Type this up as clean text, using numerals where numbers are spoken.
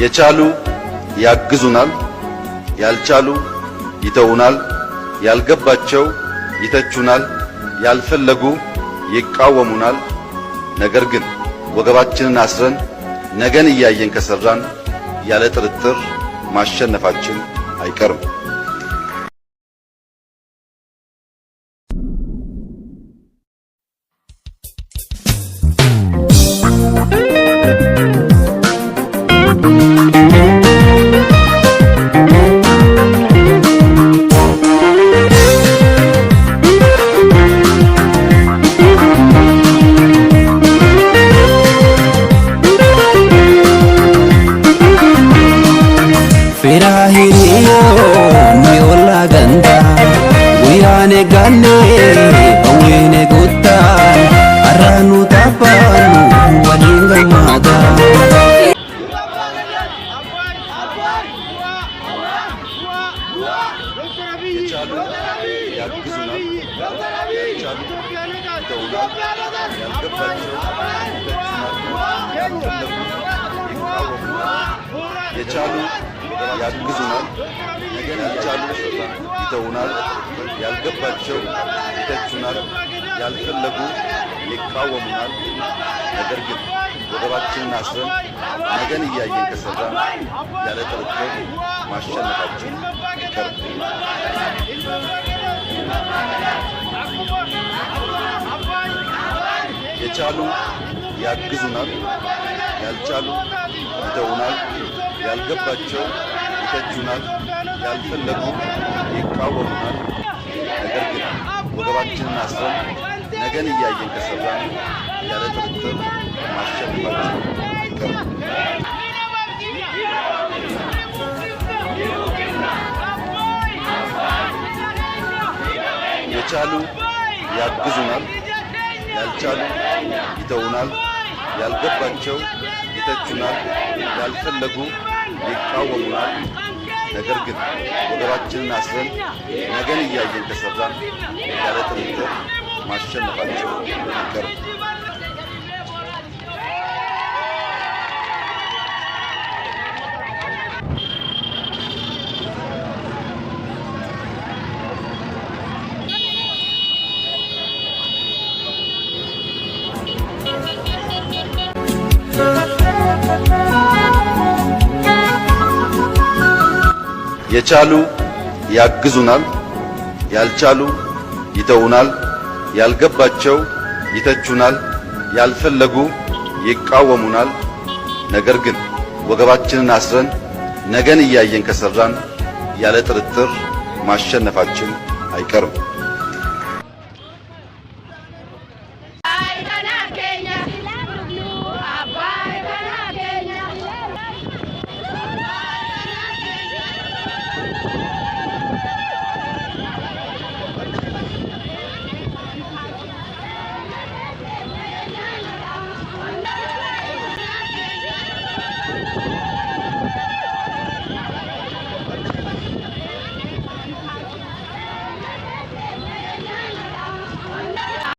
የቻሉ ያግዙናል፣ ያልቻሉ ይተውናል፣ ያልገባቸው ይተቹናል፣ ያልፈለጉ ይቃወሙናል። ነገር ግን ወገባችንን አስረን ነገን እያየን ከሰራን ያለ ጥርጥር ማሸነፋችን አይቀርም። Gane awene gutta aranu tapanu walinga mada የቻሉ ያግዙናል፣ ነገን ያልቻሉ ይተውናል፣ ያልገባቸው ይተቹናል፣ ያልፈለጉ ይቃወሙናል። ነገር ግን ወገባችንን አስረን ነገን እያየን ከሰራን ያለ ጥርጥር ማሸነፋችን አይቀርም። የቻሉ ያግዙናል፣ ያልቻሉ ይተውናል፣ ያልገባቸው ይተቹናል፣ ያልፈለጉ ይቃወሙናል። ነገር ግን ወገባችንን አስረን ነገን እያየን ከሰራን ያለ ጥርጥር ማሸነፋችን አይቀርም። የቻሉ ያግዙናል፣ ያልቻሉ ይተውናል፣ ያልገባቸው ይተቹናል፣ ያልፈለጉ ይቃወሙናል። ነገር ግን ወገባችንን አስረን ነገን እያየን ከሰራን ያለ ጥርጥር ማሸነፋቸው አይቀርም። የቻሉ ያግዙናል፣ ያልቻሉ ይተውናል፣ ያልገባቸው ይተቹናል፣ ያልፈለጉ ይቃወሙናል። ነገር ግን ወገባችንን አስረን ነገን እያየን ከሰራን ያለ ጥርጥር ማሸነፋችን አይቀርም።